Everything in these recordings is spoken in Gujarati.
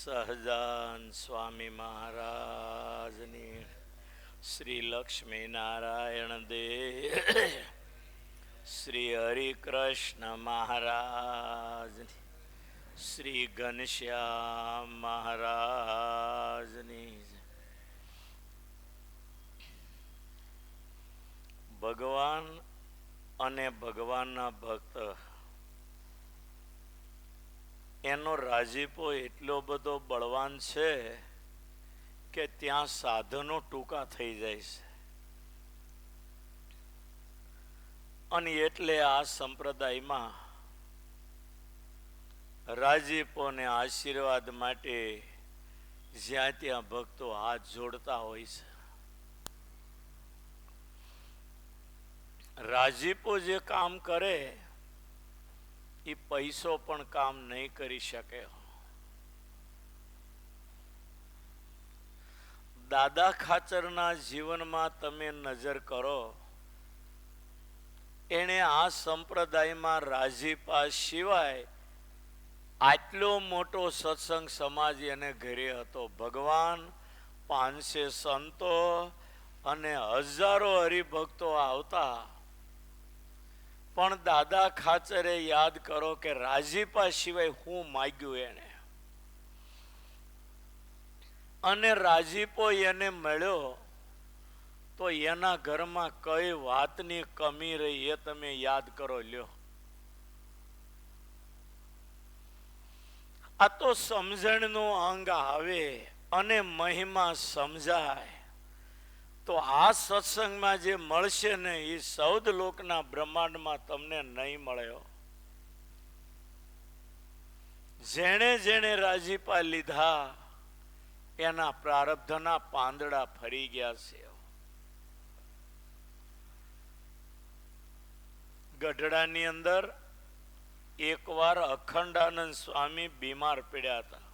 સહજાન સ્વામી મહારાજની, શ્રી લક્ષ્મી નારાયણ દેવ, શ્રી હરિકૃષ્ણ મહારાજની, શ્રી ઘનશ્યામ મહારાજની. ભગવાન અને ભગવાનના ભક્ત એનો રાજીપો એટલો બધો બળવાન છે કે ત્યાં સાધનો ટૂંકા થઈ જાય છે. અને એટલે આ સંપ્રદાયમાં રાજીપો ને આશીર્વાદ માટે જ્યાં ત્યાં ભક્તો હાથ જોડતા હોય છે. રાજીપો જે કામ કરે એ પૈસો પણ કામ નહીં કરી શકે. દાદા ખાચરના જીવનમાં તમે નજર કરો, એણે આ સંપ્રદાયમાં રાજીપા સિવાય આટલો મોટો સત્સંગ સમાજ એને ઘરે હતો. ભગવાન, 500 સંતો અને હજારો હરિભક્તો આવતા, પણ દાદા ખાચરે યાદ કરો કે રાજીપા સિવાય હું માગ્યું એને, અને રાજીપો એને મળ્યો તો એના ઘરમાં કઈ વાતની કમી રહી એ તમે યાદ કરો લ્યો. આ તો સમજણનું અંગ આવે અને મહિમા સમજાય તો આ સત્સંગમાં જે મળશે ને એ 14 લોકના બ્રહ્માંડમાં તમને નહીં મળ્યો. જેણે જેણે રાજીપા લીધા એના પ્રારબ્ધના પાંદડા ફરી ગયા છે. ગઢડાની અંદર એકવાર અખંડાનંદ સ્વામી બીમાર પડ્યા હતા.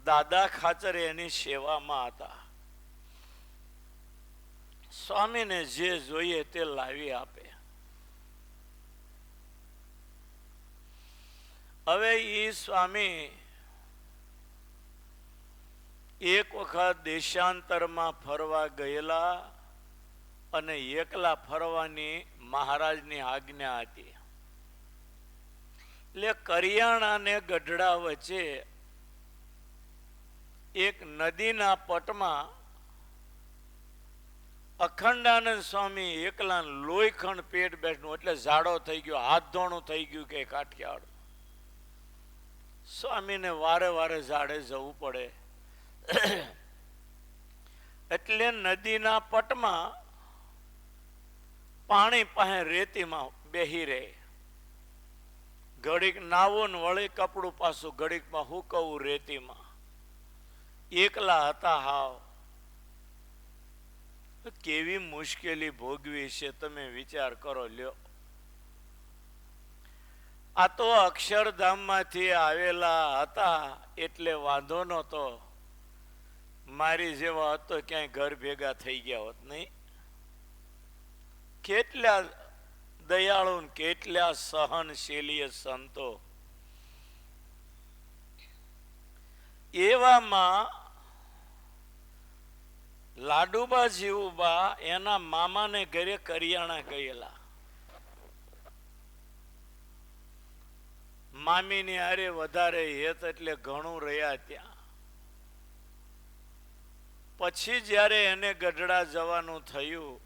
દાદા ખાચર એની સેવામાં હતા. સ્વામીને જે જોઈએ તે લાવી આપે. હવે એ સ્વામી એક વખત દેશાંતરમાં ફરવા ગયેલા અને એકલા ફરવાની મહારાજની આજ્ઞા હતી. એટલે કરિયાણા ને ગઢડા વચ્ચે એક નદીના પટમાં અખંડાનંદ સ્વામી એકલા લોહીખંડ પેટ બેઠનું, એટલે ઝાડો થઈ ગયો, હાથ ધોણું થઈ ગયું કે કાઠિયાવાડ. સ્વામીને વારે વારે ઝાડે જવું પડે. એટલે નદીના પટમાં પાણી પાસે રેતીમાં બેહી રહે. ઘડીક નાવો ને વળી કપડું પાછું ઘડીકમાં હુકવવું રેતીમાં. એકલા હતા હાવ. કેવી મુશ્કેલી ભોગવી છે તમે વિચાર કરો લ્યો. આ તો અક્ષરધામમાંથી આવેલા હતા એટલે વાંધો નહોતો. મારી જેવા હતો ક્યાંય ઘર ભેગા થઈ ગયા હોત નહીં. કેટલા દયાળુ, કેટલા સહનશીલીય સંતો. એવામાં લાડુબા જીવુબા એના મામાને ઘરે કરિયાણા ગયેલા. મામીની હારે વધારે હેત એટલે ઘણું રહ્યા ત્યાં. પછી જ્યારે એને ગઢડા જવાનું થયું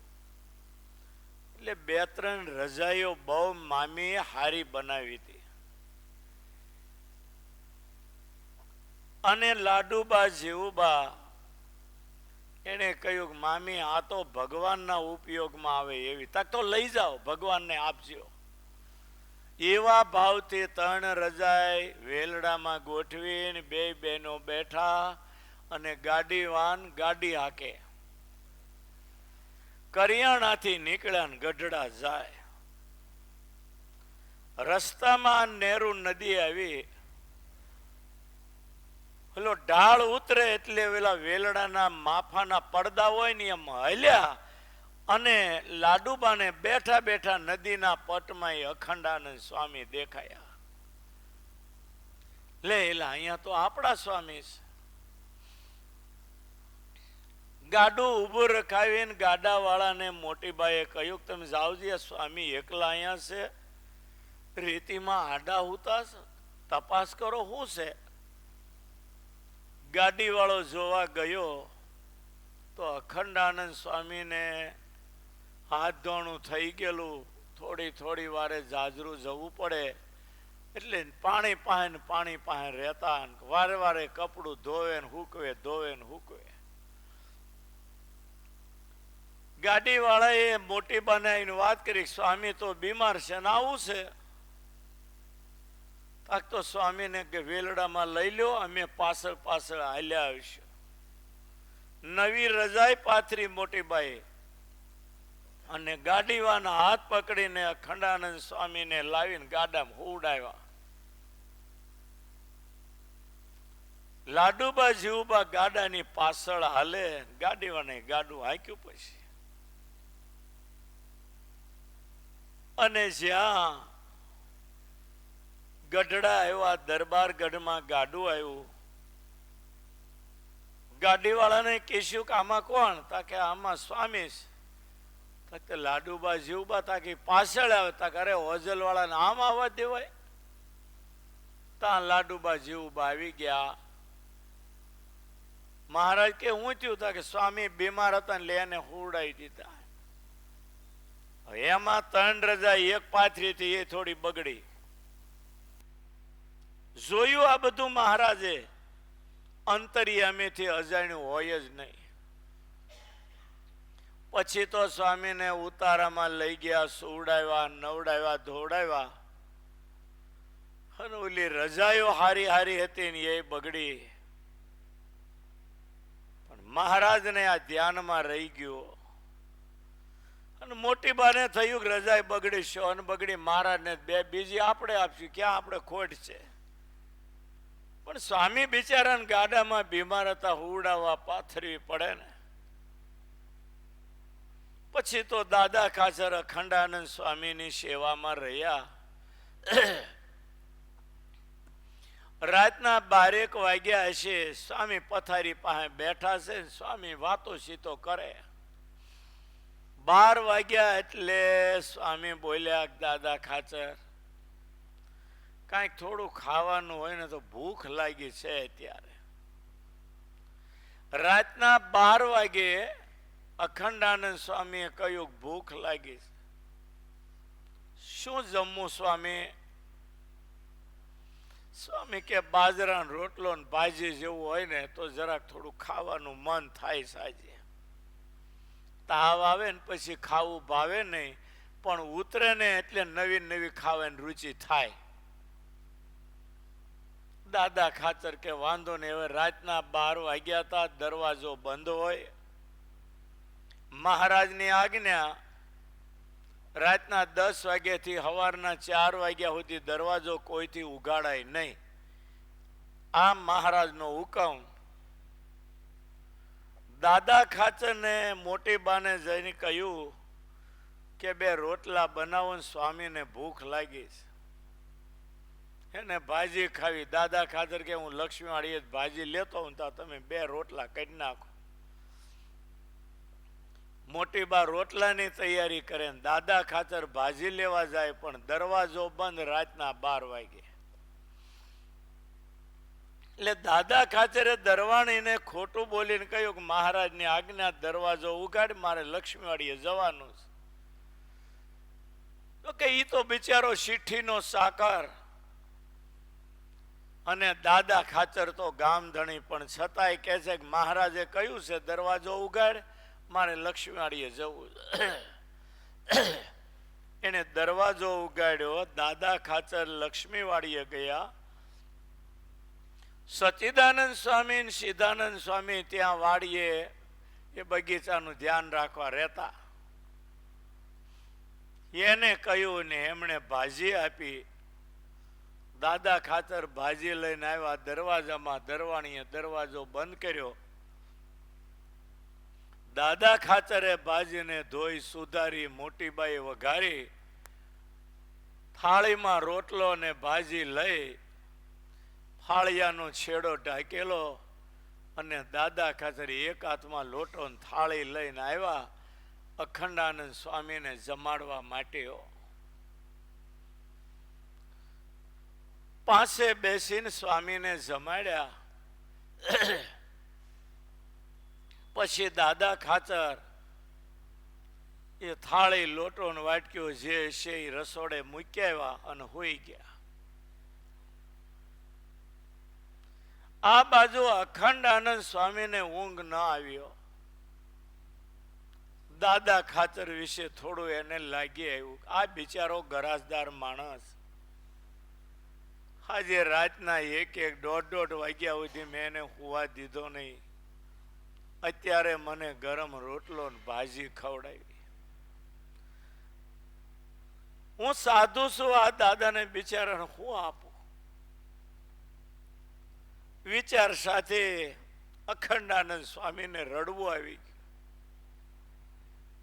એટલે 2-3 રજાઈઓ બહુ મામીએ હારી બનાવી હતી. અને લાડુબા જીવુબા એને કહ્યું, મામી આ તો ભગવાનના ઉપયોગમાં આવે એવી, તાક તો લઈ જાઓ, ભગવાનને આપજો. એવા ભાવથી 3 રજાઈ વેલડામાં ગોઠવીને 2 બહેનો બેઠા અને ગાડીવાન ગાડી હાકે. કરિયાણાથી નીકળ્યા ને ગઢડા જાય. રસ્તામાં નેરુ નદી આવી. પેલો ઢાળ ઉતરે એટલે પેલા વેલડાના માફાના પડદા હોય ને એમ હલ્યા અને લાડુબાને બેઠા બેઠા નદીના પટમાં અખંડાનંદ સ્વામી દેખાયા. લે એલા અહીંયા તો આપણા સ્વામી છે. ગાડું ઊભું રખાવીને ગાડા વાળાને મોટીબાઈએ કહ્યું તમે જાવજી, સ્વામી એકલા અહીંયા છે, રેતીમાં આડા હુતા તપાસ કરો શું છે. ગાડી વાળો જોવા ગયો તો અખંડાનંદ સ્વામીને હાથ ધોણું થઈ ગયેલું, થોડી થોડી વારે જાજરું જવું પડે એટલે પાણી પાસે રહેતા, વારે વારે કપડું ધોવે ને હૂકવે, ધોવે ને હૂકવે. ગાડી વાળાએ મોટી બનાવીને વાત કરી, સ્વામી તો બીમાર છે ને આવું છે. તો સ્વામીને કે વેલડામાં લઈ લો, અમે પાછળ પાછળ હાલ્યા આવીશું. નવી રજાઈ પાથરી મોટીબાઈ અને ગાડીવાના હાથ પકડીને અખંડાનંદ સ્વામીને લાવીને ગાડામાં હુવડાવ્યા. લાડુબા જીવુબા ગાડાની પાછળ હાલે, ગાડીવાને ગાડું હાંક્યું. પછી અને જ્યાં ગઢડા આવ્યા, દરબાર ગઢમાં ગાડું આવ્યું. ગાડી વાળાને કહેશું કે આમાં કોણ? તાકે આમાં સ્વામી છે. લાડુબા જીવબા તાકી પાછળ આવે, તાકે અરે હોજલ વાળાને આમ આવવા દેવાય. ત્યાં લાડુબા જીવબા આવી ગયા. મહારાજ કે હું થયું? તાકે સ્વામી બીમાર હતા ને એને હુવડાવી દીધા. એમાં 3 રજા એક પાથરી હતી, એ થોડી બગડી. જોયું આ બધું મહારાજે, અંતરિયામીથી અજાણ્યું હોય જ નહીં. પછી તો સ્વામીને ઉતારામાં લઈ ગયા, સુવડાવ્યા, નવડાવ્યા, ધોવડાવ્યા. અને ઓલી રજાયો હારી હારી હતી ને એ બગડી. પણ મહારાજને આ ધ્યાનમાં રહી ગયો. અને મોટી બાને થયું કે રજાઈ બગડી, શોન બગડી, મહારાજને બીજી આપણે આપશું, ક્યાં આપણે ખોટ છે. પણ સ્વામી બિચારાને ગાડામાં બીમાર હતા, હુવડાવવા પાથરવી પડે ને. પછી તો દાદા ખાચર અખંડાનંદ સ્વામીની સેવામાં રહ્યા. રાતના 12 વાગ્યા હશે, સ્વામી પથારી પાસે બેઠા છે, સ્વામી વાતો સીતો કરે. 12 વાગ્યા એટલે સ્વામી બોલ્યા, દાદા ખાચર કાંઈક થોડું ખાવાનું હોય ને તો ભૂખ લાગી છે અત્યારે. રાતના 12 વાગે અખંડાનંદ સ્વામીએ કહ્યું ભૂખ લાગી. શું જમવું સ્વામી? સ્વામી કે બાજરાનો રોટલો ને ભાજી જેવું હોય ને તો જરાક થોડું ખાવાનું મન થાય. સાજે તાવ આવે ને પછી ખાવું ભાવે નહીં, પણ ઉતરે ને એટલે નવી નવી ખાવાની રુચિ થાય. દાદા ખાચર કે વાંધો નહીં. હવે રાતના 12 વાગ્યા હતા, દરવાજો બંધ હોય. મહારાજની આજ્ઞા, રાતના 10 વાગ્યાથી સવારના 4 વાગ્યા સુધી દરવાજો કોઈથી ઉગાડાય નહીં. આ મહારાજનો હુકમ. દાદા ખાચરને મોટી બાને જઈને કહ્યું કે 2 રોટલા બનાવો, સ્વામીને ભૂખ લાગી છે, એને ભાજી ખાવી. દાદા ખાચર કે હું લક્ષ્મીવાળી ભાજી લેતો હું, તો તમે 2 રોટલા કરી નાખો. મોટી બા રોટલાની તૈયારી કરે, દાદા ખાચર ભાજી લેવા જાય, પણ દરવાજો બંધ રાતના 12 વાગે. એટલે દાદા ખાચરે દરવાણીને ખોટું બોલીને કહ્યું કે મહારાજની આજ્ઞા, દરવાજો ઉગાડ, મારે લક્ષ્મીવાડીએ જવાનું છે. તો કે ઈ તો બિચારો શીઠીનો સાકર અને દાદા ખાચર તો ગામધણી, પણ છતાંય કહે છે કે મહારાજે કહ્યું છે દરવાજો ઉગાડ, મારે લક્ષ્મીવાડીએ જવું. એને દરવાજો ઉગાડ્યો. દાદા ખાચર લક્ષ્મીવાડીએ ગયા. સચ્ચિદાનંદ સ્વામી ને સિદ્ધાનંદ સ્વામી ત્યાં વાડીએ એ બગીચાનું ધ્યાન રાખવા રહેતા. એને કહ્યું ને એમણે ભાજી આપી. દાદા ખાચર ભાજી લઈને આવ્યા. દરવાજામાં દરવાણીએ દરવાજો બંધ કર્યો. દાદા ખાચરે ભાજીને ધોઈ સુધારી, મોટીબાઈ વઘારી, થાળીમાં રોટલો ને ભાજી લઈ થાળિયાનો છેડો ઢાંકેલો અને દાદા ખાતર એક હાથમાં લોટો ને થાળી લઈને આવ્યા અખંડાનંદ સ્વામીને જમાડવા માટે. પાસે બેસીને સ્વામીને જમાડ્યા. પછી દાદા ખાતર એ થાળી લોટો ને વાટક્યો જે છે એ રસોડે મૂકી આવ્યા અને હોઈ ગયા. આ બાજુ અખંડાનંદ સ્વામીને ઊંઘ ન આવ્યો. દાદા ખાતર વિશે થોડું એને લાગી આવ્યું. આ બિચારો ગરાસદાર માણસ આજે રાતના 1-1, 1:30 વાગ્યા સુધી મેં એને હુવા દીધો નહીં. અત્યારે મને ગરમ રોટલો ને ભાજી ખવડાવી. હું સાધુ છું, આ દાદાને બિચારાને હું આપું? વિચાર સાથે અખંડાનંદ સ્વામીને રડવું આવી ગયું.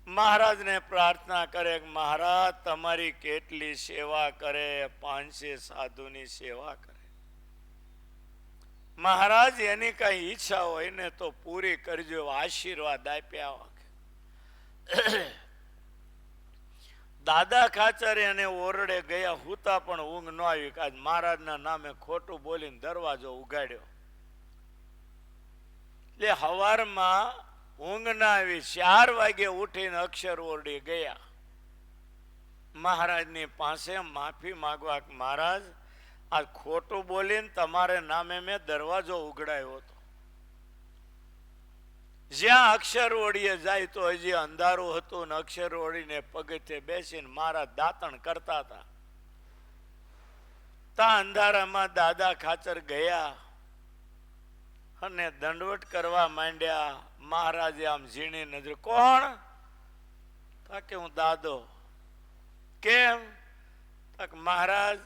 મહારાજને પ્રાર્થના કરે કે મહારાજ તમારી કેટલી સેવા કરે, 500 સાધુની સેવા કરે. મહારાજ એની કઈ ઈચ્છા હોય ને તો પૂરી કરજો, આશીર્વાદ આપ્યા. દાદા ખાચર એને ઓરડે ગયા, હુતા પણ ઊંઘ ન આવી. આજ મહારાજના નામે ખોટું બોલીને દરવાજો ઉગાડ્યો. એટલે હવારમાં ઊંઘ ના આવી. 4 વાગે ઉઠીને અક્ષર ઓરડી ગયા મહારાજની પાસે માફી માંગવા. મહારાજ આ ખોટું બોલીને તમારે નામે મેં દરવાજો ઉઘડાયો હતો. જ્યાં અક્ષર ઓળીએ જાય તો હજી અંધારું હતું ને અક્ષર ઓળીને પગથે બેસીને મારા દાંતણ કરતા હતા. તા અંધારામાં દાદા ખાચર ગયા અને દંડવટ કરવા માંડ્યા. મહારાજે આમ ઝીણી નજર, કોણ? કે હું દાદો. કેમ? મહારાજ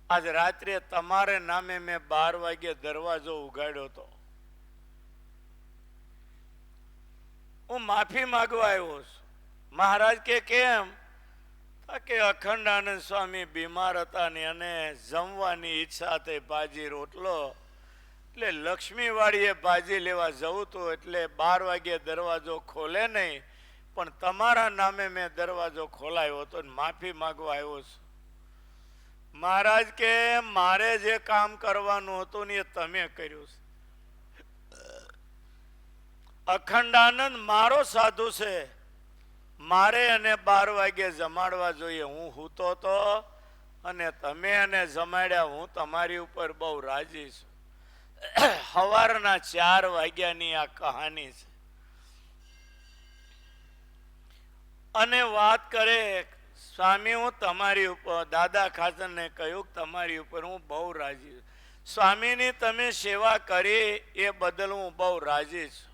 આજ રાત્રે તમારે નામે મેં 12 વાગે દરવાજો ઉગાડ્યો હતો. હું માફી માંગવા આવ્યો છું. મહારાજ કે કેમ? કે અખંડાનંદ સ્વામી બીમાર હતા ને એને જમવાની ઈચ્છા થઈ, ભાજી રોટલો. એટલે લક્ષ્મીવાડીએ ભાજી લેવા જવું હતું, એટલે 12 વાગે દરવાજો ખોલે નહીં, પણ તમારા નામે મેં દરવાજો ખોલાયો હતો, માફી માંગવા આવ્યો છું. મહારાજ કે મારે જે કામ કરવાનું હતું ને એ તમે કર્યું છે. અખંડાનંદ મારો સાધુ છે, મારે એને 12 વાગે જમાડવા જોઈએ. હું હૂતો તો અને તમે એને જમાડ્યા. હું તમારી ઉપર બહુ રાજી છું. સવારના 4 વાગ્યાની આ કહાની છે. અને વાત કરે સ્વામી હું તમારી ઉપર, દાદા ખાચરને કહ્યું તમારી ઉપર હું બહુ રાજી છું. સ્વામીની તમે સેવા કરી એ બદલ હું બહુ રાજી છું.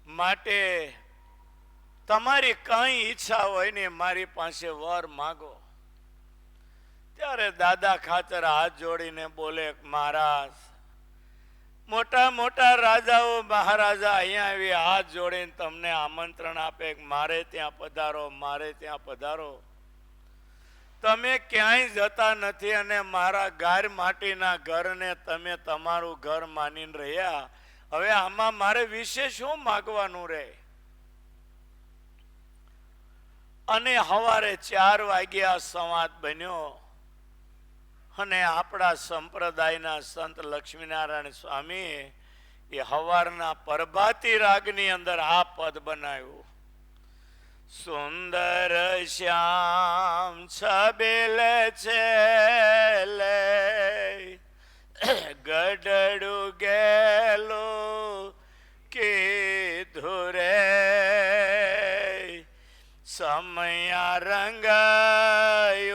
માટે તમારી કઈ ઈચ્છા હોય ને મારી પાસે વર માગો. ત્યારે દાદા ખાચર હાથ જોડીને બોલે, મહારાજ મોટા મોટા રાજાઓ મહારાજા અહીંયા આવી હાથ જોડીને તમને આમંત્રણ આપે કે મારે ત્યાં પધારો, મારે ત્યાં પધારો. તમે ક્યાંય જતા નથી અને મારા ગાર માટીના ઘરને તમે તમારું ઘર માનીને રહ્યા. હવે આમાં મારે વિશેષ શું માગવાનું રહે? અને સવારે 4 વાગ્યા સંવાદ બન્યો અને આપણા સંપ્રદાયના સંત લક્ષ્મીનારાયણ સ્વામી એ સવારના પ્રભાતી રાગની અંદર આ પદ બનાવ્યું. સુંદર શ્યામ છબેલ છે ગઢડું ગેલું કીધું રે સમયા રંગ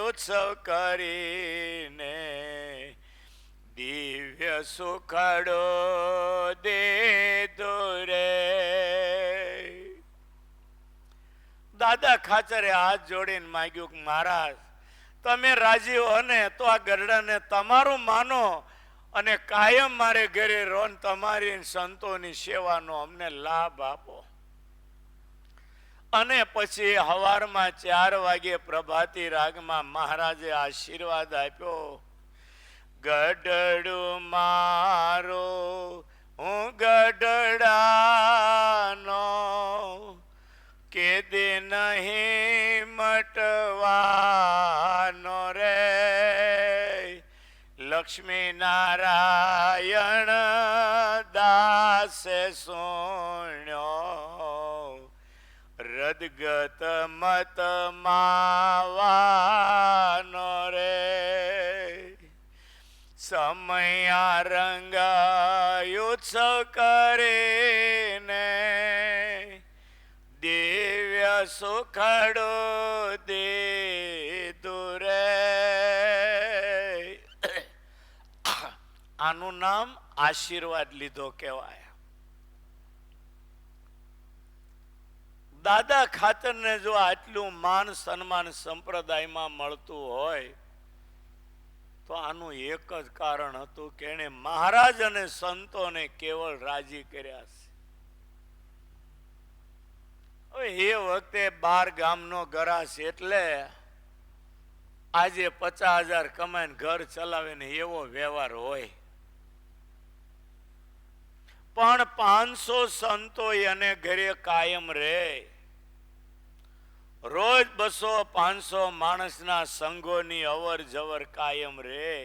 ઉત્સવ કરીને દિવ્ય સુખડો દેધો રે. દાદા ખાચરે હાથ જોડીને માંગ્યું કે મહારાજ તમે રાજી હો ને તો આ ગરડાને તમારું માનો અને કાયમ મારે ઘરે રહો, તમારી સંતોની સેવાનો અમને લાભ આપો. અને પછી સવારમાં 4 વાગે પ્રભાતી રાગમાં મહારાજે આશીર્વાદ આપ્યો. ગઢડું મારો હું ગઢડાનો કે દે નહીં મટવાનો રે. લક્ષ્મી નારાયણ દાસે સુણ્યો રદગત મત માવાનો રે. સમયા રંગાયુત્સવ કરીને દિવ્ય સુખડો દે દુરે. આનું નામ આશીર્વાદ લીધો કહેવાય. દાદા ખાતરને જો આટલું માન સન્માન સંપ્રદાયમાં મળતું હોય તો આનું એક જ કારણ હતું કે એને મહારાજ અને સંતોને કેવળ રાજી કર્યા છે. હવે એ વખતે 12 ગામનો ગરાસ એટલે આજે 50,000 કમાઈને ઘર ચલાવે ને એવો વ્યવહાર હોય. પણ 500 સંતો એને ઘરે કાયમ રહે. રોજ 200-500 માણસના સંઘોની અવર જવર કાયમ રહે.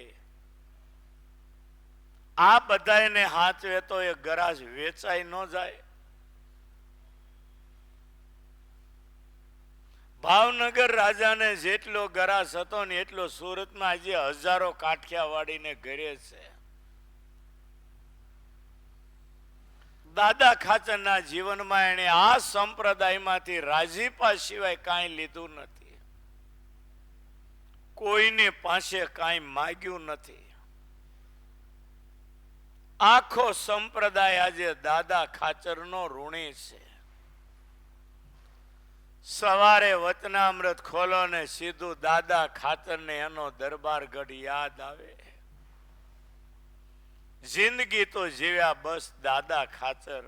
આ બધાને હાથવે તો એ ગરાસ વેચાઈ ન જાય. ભાવનગર રાજાને જેટલો ગરાસ હતો ને એટલો સુરતમાં આજે હજારો કાઠિયાવાડીને ઘરે છે. દાદા ખાચરના જીવનમાં એને આ સંપ્રદાયમાંથી રાજીપા સિવાય કાંઈ લીધું નથી. કોઈને પાસે કાંઈ માગ્યું નથી. આખો સંપ્રદાય આજે દાદા ખાચરનો ઋણી છે. સવારે વચનામૃત ખોલો ને સીધું દાદા ખાચરને એનો દરબાર ગઢ યાદ આવે. જિંદગી તો જીવ્યા બસ દાદા ખાચર.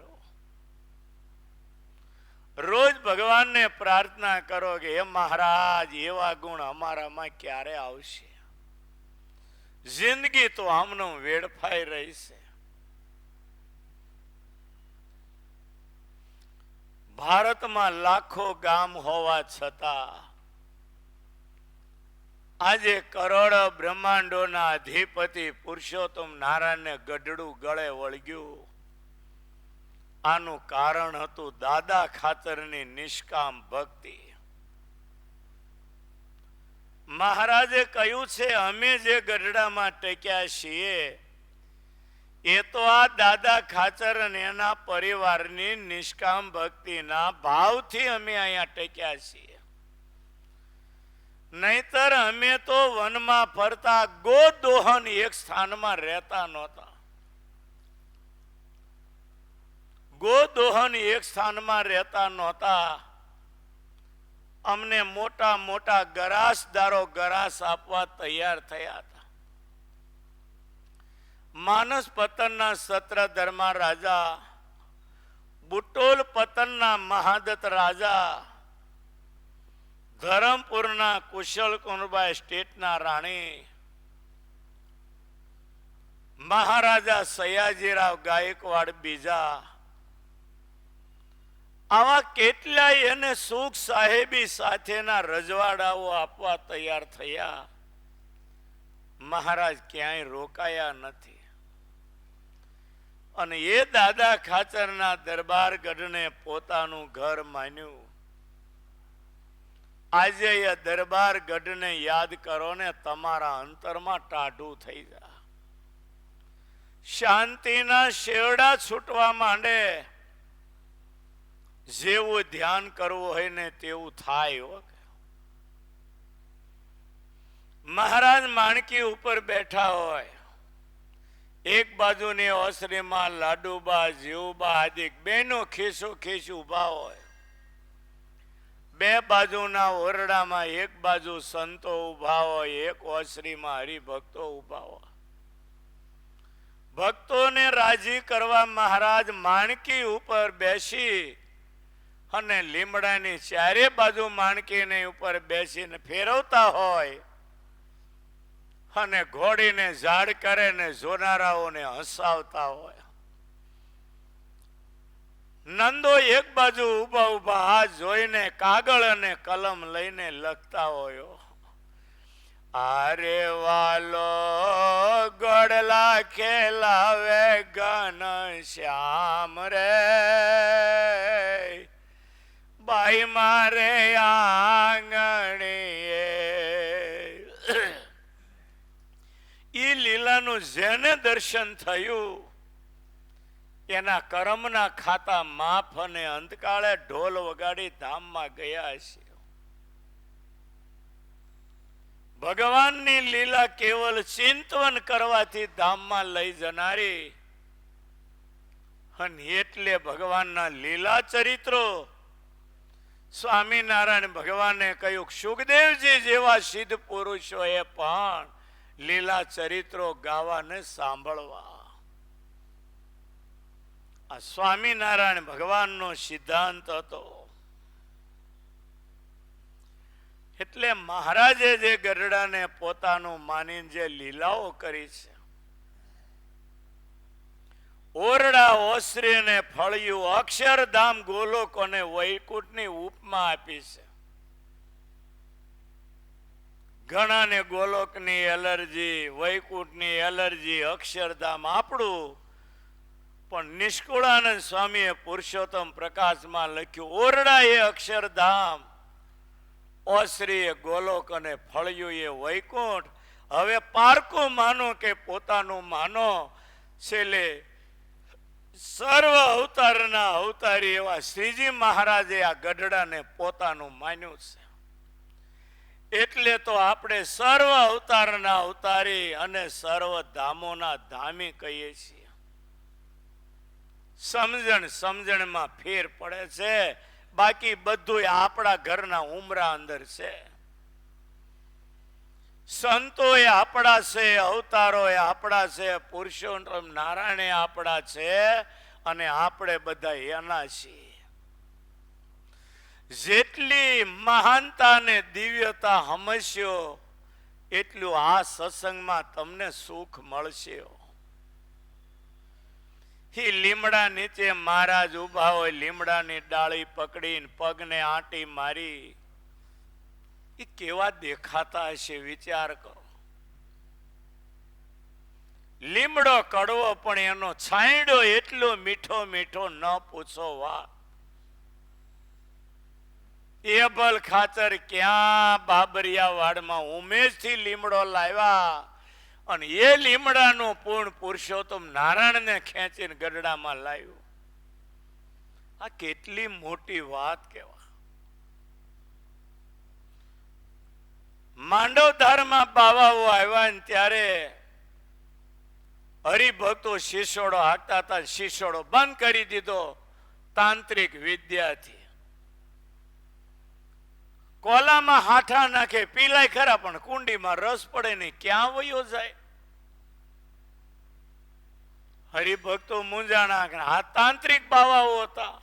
રોજ ભગવાનને પ્રાર્થના કરો કે હે મહારાજ એવા ગુણ અમારામાં ક્યારે આવશે. જિંદગી તો આમનો વેડફાઈ રહી છે. ભારતમાં લાખો ગામ હોવા છતાં આજે કરોડો બ્રહ્માંડોના અધિપતિ પુરુષોત્તમ નારાયણને ગઢડું ગળે વળગ્યું. આનું કારણ હતું દાદા ખાતરની નિષ્કામ ભક્તિ. મહારાજે કહ્યું છે અમે જે ગઢડામાં ટક્યા છીએ એ તો આ દાદા ખાચર અને એના પરિવારની નિષ્કામ ભક્તિના ભાવથી અમે અહીંયા ટક્યા છીએ. નહીતર અમે તો વનમાં ફરતા ગોદોહન એક સ્થાનમાં રહેતા નહોતા. ગોદોહન એક સ્થાનમાં રહેતા નહોતા. અમને મોટા મોટા ગરાસદારો ગરાસ આપવા તૈયાર થયા હતા. માનસ પતનના સત્રધર્મા રાજા, બુટોલ પતનના મહાદત્ત રાજા, ધરમપુરના કુશલ કુંરબા સ્ટેટના રાણી, મહારાજા સયાજીરાવ ગાયકવાડ બીજા, આવા કેટલાય એને સુખ સાહેબી સાથેના રજવાડાઓ આપવા તૈયાર થયા. મહારાજ ક્યાંય રોકાયા નથી. અને એ દાદા ખાચરના દરબાર ગઢને પોતાનું ઘર માન્યું. આજે એ દરબાર ગઢને યાદ કરો ને તમારા અંતરમાં ટાઢું થઈ જાય. શાંતિના શેરડા છૂટવા માંડે. જેવું ધ્યાન કરવું હોય ને તેવું થાય. મહારાજ માણકી ઉપર બેઠા હોય, એક બાજુની ઓસરીમાં લાડુબા જીવબા આદિ બેનો ખીસો ખીસ ઉભા હોય. બે બાજુના ઓરડામાં એક બાજુ સંતો ઉભા હોય, એક ઓસરીમાં હરિભક્તો ઉભા હોય. ભક્તોને રાજી કરવા મહારાજ માણકી ઉપર બેસી અને લીમડાની ચારે બાજુ માણકીની ઉપર બેસીને ફેરવતા હોય અને ઘોડીને ઝાડ કરે ને જોનારાઓને હસાવતા હોય. નંદો એક બાજુ ઉભા ઉભા હાથ જોઈને કાગળ અને કલમ લઈને લખતા હોય. આરે વાલો ગોડલા ખેલાવે ઘન શ્યામ રે, બાઈ મારે આંગણીએ. ઈ લીલાનું જેને દર્શન થયું એના કર્મના ખાતા માફ અને અંતકાળે ઢોલ વગાડી ધામમાં ગયા છે. ભગવાનની લીલા કેવલ ચિંતવન કરવાથી ધામમાં લઈ જનારી. અને એટલે ભગવાનના લીલા ચરિત્રો સ્વામિનારાયણ ભગવાને કહ્યું, સુખદેવજી જેવા સિદ્ધ પુરુષોએ પણ લીલા ચરિત્રો ગાવાને સાંભળવા. આ સ્વામિનારાયણ ભગવાનનો સિદ્ધાંત હતો. એટલે મહારાજે જે ગરડાને પોતાનું માનીને જે લીલાઓ કરી છે, ઓરડા ઓસરી ને ફળિયું અક્ષરધામ ગોલોક અને વૈકુંઠની ઉપમા આપી છે. ઘણાને ગોલોકની એલર્જી, વૈકુંઠની એલર્જી, અક્ષરધામ આપણું. પણ નિષ્કુળાનંદ સ્વામીએ પુરુષોત્તમ પ્રકાશમાં લખ્યું, ઓરડા એ અક્ષરધામ, ઓસરી એ ગોલોક અને ફળિયું એ વૈકુંઠ. હવે પારકું માનો કે પોતાનું માનો, છેલ્લે સર્વ અવતારના અવતારી એવા શ્રીજી મહારાજે આ ગઢડાને પોતાનું માન્યું છે. એટલે તો આપણે સર્વ અવતારના અવતારી અને સર્વ ધામોના ધામી કહીએ છીએ. સમજણમાં ફેર પડે છે, બાકી બધું આપણા ઘરના ઉમરા અંદર છે. સંતો એ આપણા છે, અવતારો એ આપણા છે, પુરુષોત્તમ નારાયણ એ આપણા છે, અને આપણે બધા એના છીએ. જેટલી મહાનતા ને દિવ્યતા સમજશો એટલું આ સત્સંગમાં તમને સુખ મળશે. લીમડા નીચે મહારાજ ઉભા હોય, લીમડાની ડાળી પકડીને પગને આંટી મારી, એ કેવા દેખાતા હશે વિચાર કરો. લીમડો કડવો પણ એનો છાંયડો એટલો મીઠો મીઠો ન પૂછો વાત. એબલ ખાતર ક્યાં બાબરિયા વાડમાં ઉમેશથી લીમડો લાવ્યા, અને એ લીમડાનું પૂર્ણ પુરુષોત્તમ નારાયણને ખેંચીને ગઢડામાં લાવ્યું. આ કેટલી મોટી વાત કહેવા. માંડવધારમાં બાવાઓ આવ્યા ને ત્યારે હરિભક્તો શિશોડો હાંકતા હતા. શિશોડો બંધ કરી દીધો તાંત્રિક વિદ્યાથી. કોલામાં હાથા નાખે પીલાય ખરા, પણ કુંડીમાં રસ પડે નહીં, ક્યાં વયો જાય. હરિભક્તો મૂંઝાણા. આ તાંત્રિક બાવાઓ હતા.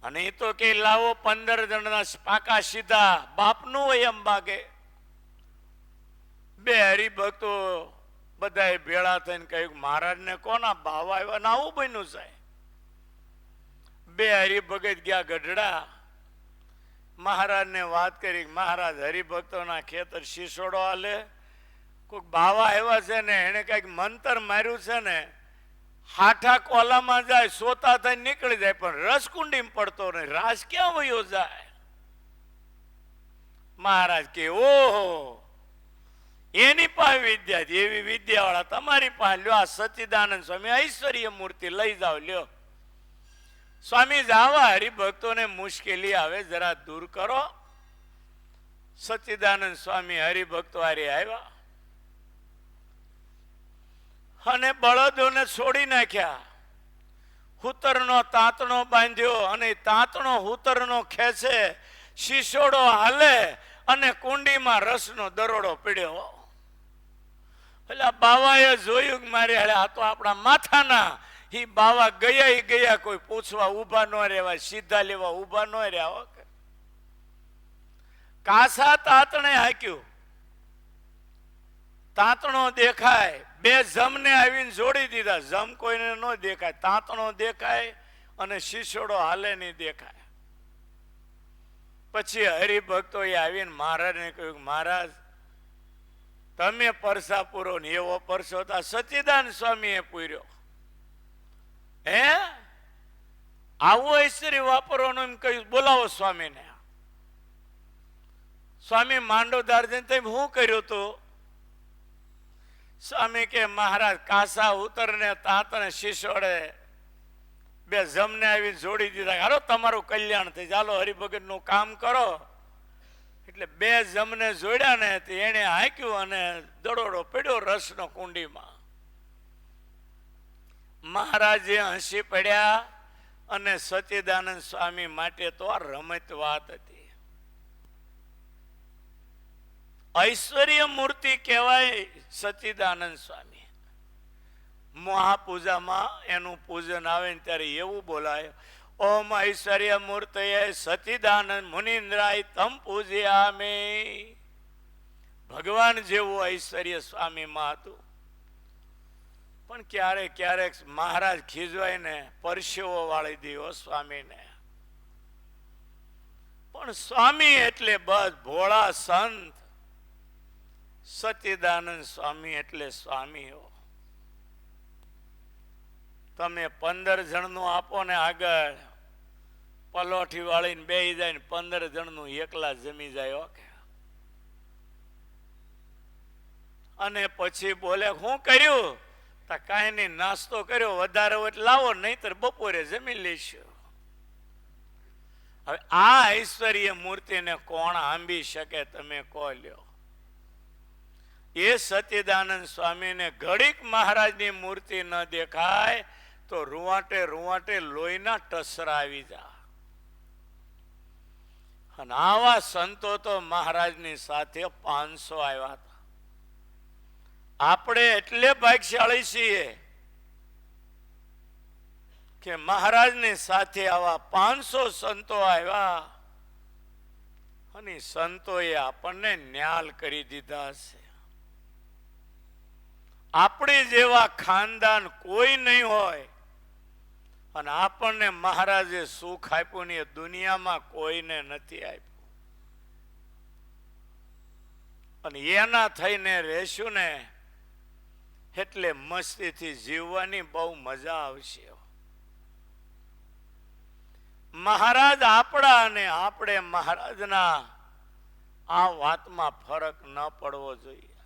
અને એ તો કે લાવો 15 જણના પાકા સીધા બાપનું હોય એમ ભાગે. બે હરિભક્તો બધાએ ભેળા થઈને કહ્યું, મહારાજને કોના બાવા આવ્યા ને આવું બન્યું છે. બે હરિભગત ગયા ગઢડા, મહારાજને વાત કરી, મહારાજ હરિભક્તોના ખેતર શિશોડો હાલે, કોઈક બાવા આવ્યા છે ને એને કઈક મંતર માર્યું છે ને, હાઠા કોલામાં જાય સોતા થઈને નીકળી જાય, પણ રસકુંડીમાં પડતો નહીં, રાસ ક્યાં વયો જાય. મહારાજ કે ઓહો, એની પાસે વિદ્યા છે, એવી વિદ્યા વાળા તમારી પાસે લ્યો. આ સચ્ચિદાનંદ સ્વામી ઐશ્વર્ય મૂર્તિ લઈ જાઓ, લ્યો. સ્વામી જાવા હરિભક્તોને મુશ્કેલી આવે જરા દૂર કરો. સચ્ચિદાનંદ સ્વામી હરિભક્તો હારે આવ્યા અને બળદોને છોડી નાખ્યા. હુતરનો તાંતણો બાંધ્યો અને તાંતણો હુતરનો ખેંચે, શિશોડો હાલે અને કુંડીમાં રસનો દરોડો પીડ્યો. એટલે બાવાએ જોયું કે મારે આ તો આપણા માથાના. ઈ બાવા ગયા કોઈ પૂછવા ઉભા ન રહેવા, સીધા લેવા ઉભા ન રહ્યા. કાસા તાતણે હાક્યું. તાંતણો દેખાય, બે જમને આવીને જોડી દીધા. જમ કોઈને ન દેખાય, તાંતણો દેખાય અને શીશોડો હાલે નહીં દેખાય. પછી હરિભક્તો આવીને મહારાજને કહ્યું, મહારાજ તમે પરસા પૂરો ને એવો પરસો તો સચ્ચિદાનંદ સ્વામીએ પૂર્યો. હે આવું ઐશ્વર્ય વાપરવાનું એમ કહ્યું, બોલાવો સ્વામીને. સ્વામી માંડવદાર જઈને તમે શું કર્યું તું? સ્વામી કે મહારાજ કાસા ઉતરને તાંતને શીશોડે બે જમને આવી જોડી દીધા. હાલો તમારું કલ્યાણ થઈ, ચાલો હરિભગત નું કામ કરો. એટલે બે જમને જોડ્યા ને એને હાંક્યું અને દડોડો પડ્યો રસનો કુંડીમાં. મહારાજે હસી પડ્યા અને સચ્ચિદાનંદ સ્વામી માટે તો આ રમત વાત હતી. ઐશ્વર્ય મૂર્તિ કહેવાય સચ્ચિદાનંદ સ્વામી. મહાપૂજામાં એનું પૂજન આવે ને ત્યારે એવું બોલાય, ઓમ ઐશ્વર્ય મૂર્તયે સચ્ચિદાનંદ મુનિન્દ્રાય તમ પૂજ્યામે. ભગવાન જેવું ઐશ્વર્ય સ્વામીમાં હતું. પણ ક્યારેક ક્યારેક મહારાજ ખીજવાય ને પરસેવો વાળી દીધો સ્વામીને. પણ સ્વામી એટલે બસ ભોળા સંત. સચ્ચિદાનંદ સ્વામી એટલે સ્વામીઓ. તમે 15 જણનું આપો ને આગળ, પલોઠી વાળીને બેસી જાય ને 15 જણનું એકલા જમી જાય. ઓકે. અને પછી બોલે શું કર્યું? તો કાંઈ નહીં, નાસ્તો કર્યો, વધારે હોય લાવો, નહીતર બપોરે જમી લઈશું. હવે આ ઐશ્વર્ય મૂર્તિને કોણ આંબી શકે? તમે કહો લ્યો. એ સચ્ચિદાનંદ સ્વામીને ઘડીક મહારાજની મૂર્તિ ન દેખાય તો રૂવાટે રૂવાટે લોહીના ટસરા આવી જાય. અને આવા સંતો તો મહારાજની સાથે 500 આવ્યા હતા. આપણે એટલે ભાગ્યશાળી છીએ કે મહારાજની સાથે આવા 500 સંતો આવ્યા અને સંતોએ આપણને ન્યાલ કરી દીધા છે. આપણે જેવા ખાનદાન કોઈ નહીં હોય અને આપણને મહારાજે સુખ આપ્યું ને એ દુનિયામાં કોઈને નથી આપ્યું. અને એના થઈને રહેશું ને એટલે મસ્તીથી જીવવાની બહુ મજા આવશે. મહારાજ આપણા અને આપણે મહારાજના આ વાતમાં ફરક ન પડવો જોઈએ.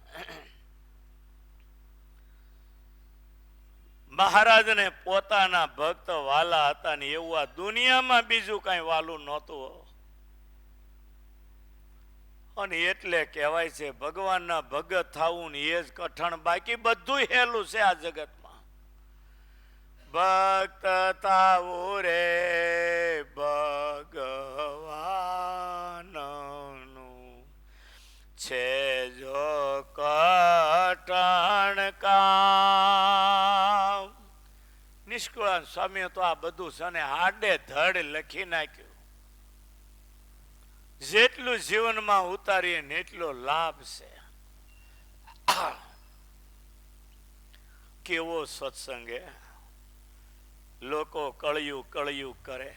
મહારાજને પોતાના ભક્ત વાલા હતા ને એવું આ દુનિયામાં બીજું કઈ વાલું નહોતું. અને એટલે કહેવાય છે ભગવાનના ભગત થવું ને એ જ કઠણ, બાકી બધું હેલું છે આ જગતમાં. ભક્ત થાવું રે ભગવાનનું છે જો કઠણ કામ. નિષ્કુળાન સ્વામીએ તો આ બધું છે ને આડે ધડ લખી નાખ્યું. જેટલું જીવનમાં ઉતારીએ ને એટલો લાભ છે. કેવો સત્સંગ! લોકો કળિયુગ કળિયુગ કરે.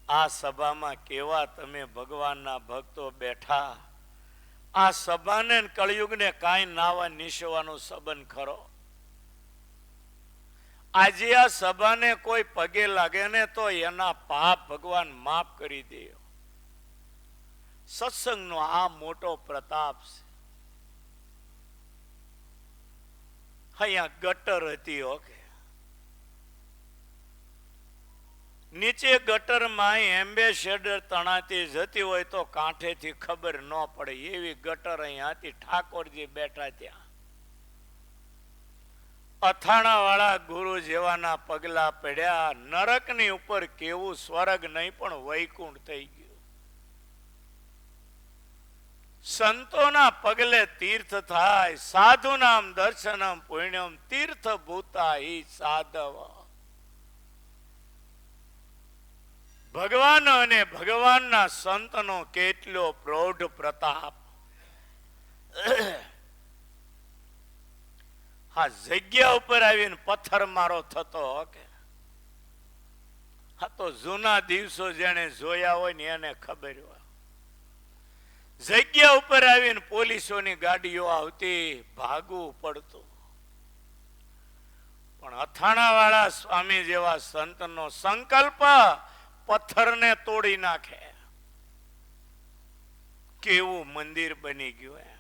આ સભામાં કેવા તમે ભગવાનના ભક્તો બેઠા. આ સભાને કળિયુગને કાંઈ નાવા નિશવાનો સંબંધ ખરો? આજે આ સભાને કોઈ પગે લાગે ને તો એના પાપ ભગવાન માફ કરી દે. સત્સંગનો આ મોટો પ્રતાપ છે. અહીંયા ગટર હતી. ઓકે, નીચે ગટરમાં એમ્બેસેડર તણાતી જતી હોય તો કાંઠેથી ખબર ન પડે એવી ગટર અહીંયા હતી. ઠાકોરજી બેઠા ત્યાં. અથાણા વાળા ગુરુ જેવાના પગલા પડ્યા. નરકની ઉપર કેવું સ્વર્ગ નહીં પણ વૈકુંઠ થઈ ગયું. સંતોના પગલે તીર્થ થાય. સાધુ નામ દર્શનમ પુણ્યમ તીર્થ ભૂતા ઈ સાધવ. ભગવાન અને ભગવાનના સંતનો કેટલો પ્રૌઢ પ્રતાપ. આ જગ્યા ઉપર આવીને પથ્થર મારો થતો કે આ તો જૂના દિવસો જેને જોયા હોય ને એને ખબર હોય. જગ્યા ઉપર આવીને પોલીસોની ગાડીઓ આવતી, ભાગવું પડતું. પણ અથાણા વાળા સ્વામી જેવા સંતનો સંકલ્પ પથ્થરને તોડી નાખે. કેવું મંદિર બની ગયું.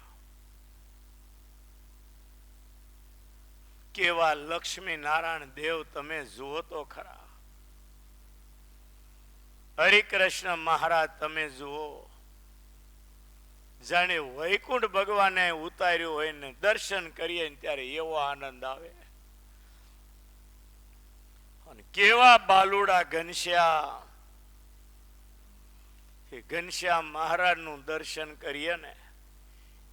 કેવા લક્ષ્મી નારાયણ દેવ તમે જુઓ તો ખરા. હરિકૃષ્ણ મહારાજ તમે જુઓ, જાણે વૈકુંઠ ભગવાને ઉતાર્યું હોય ને દર્શન કરીએ ત્યારે એવો આનંદ આવે. અને કેવા બાલુડા ઘનશ્યામ, એ ઘનશ્યામ મહારાજ નું દર્શન કરીએ ને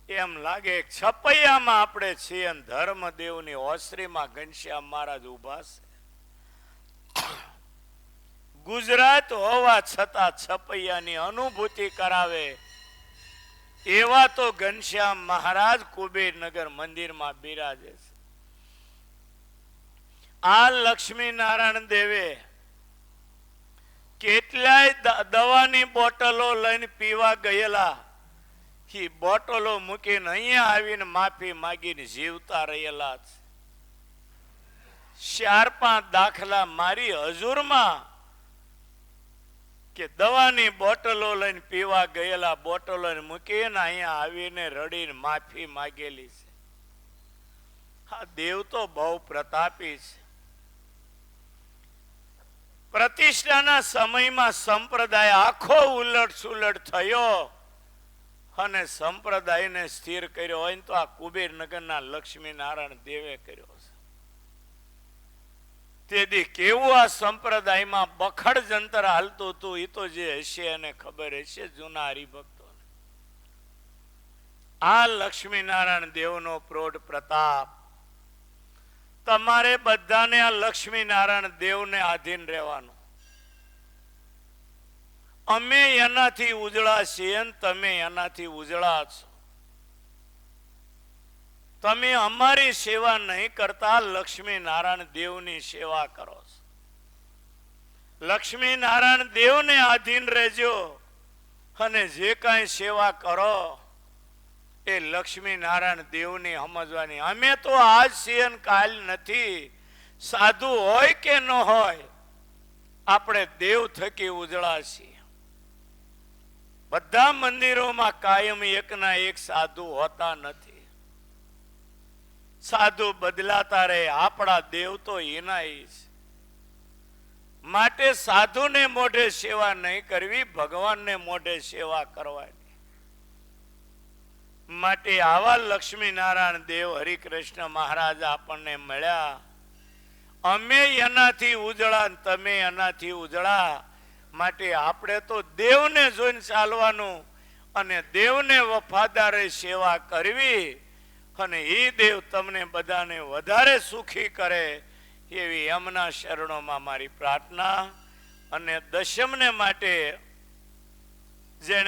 એમ લાગે છપૈયામાં આપણે છીએ, ધર્મદેવની ઓસરીમાં ઘનશ્યામ મહારાજ ઉભા છે. ગુજરાત હોવા છતાં છપૈયાની અનુભૂતિ કરાવે એવા તો ઘનશ્યામ મહારાજ કુબેરનગર મંદિરમાં બિરાજે છે. આ લક્ષ્મી નારાયણ દેવે કેટલાય દવાની બોટલો લઈને પીવા ગયેલા, એ બોટલો મૂકીને અહીંયા આવીને માફી માગીને જીવતા રહેલા છે. 4-5 દાખલા મારી હજુરમાં કે દવાની બોટલો લઈને પીવા ગયેલા, બોટલો મૂકીને અહીંયા આવીને રડીને માફી માગેલી છે. આ દેવ તો બહુ પ્રતાપી છે. પ્રતિષ્ઠાના સમયમાં સંપ્રદાય આખો ઉલટ સુલટ થયો અને સંપ્રદાયને સ્થિર કર્યો હોય તો આ કુબેરનગરના લક્ષ્મી નારાયણ દેવે કર્યો છે. તેથી કેવું આ સંપ્રદાયમાં બખડ જંતર હાલતું હતું એ તો જે હશે એને ખબર હશે જૂના હરિભક્તો. આ લક્ષ્મી નારાયણ દેવનો પ્રૌઢ પ્રતાપ. તમારે બધાને આ લક્ષ્મી નારાયણ દેવને આધીન રહેવાનું. અમે એનાથી ઉજળા છીએ, તમે એનાથી ઉજળા છો. તમે અમારી સેવા નહીં કરતા, લક્ષ્મી નારાયણ દેવની સેવા કરો છો. લક્ષ્મી નારાયણ દેવને આધીન રહેજો અને જે કાંઈ સેવા કરો એ લક્ષ્મી નારાયણ દેવની સમજવાની. અમે તો આજ છીએ ને કાલ નથી. સાધુ હોય કે ન હોય, આપણે દેવ થકી ઉજળા છીએ. બધા મંદિરોમાં કાયમ એકના એક સાધુ હોતા નથી. સાધુ બદલાતા રહે, આપણા દેવ તો એના છે. માટે સાધુને મોઢે સેવા નહીં કરવી, ભગવાનને મોઢે સેવા કરવાની. માટે આવા લક્ષ્મી નારાયણ દેવ હરિકૃષ્ણ મહારાજ આપણને મળ્યા. અમે એનાથી ઉજળા, તમે એનાથી ઉજળા. માટે આપણે તો દેવને જોઈને ચાલવાનું અને દેવને વફાદારે સેવા કરવી. અને એ દેવ તમને બધાને વધારે સુખી કરે એવી એમના શરણોમાં મારી પ્રાર્થના. અને દશમને માટે જેને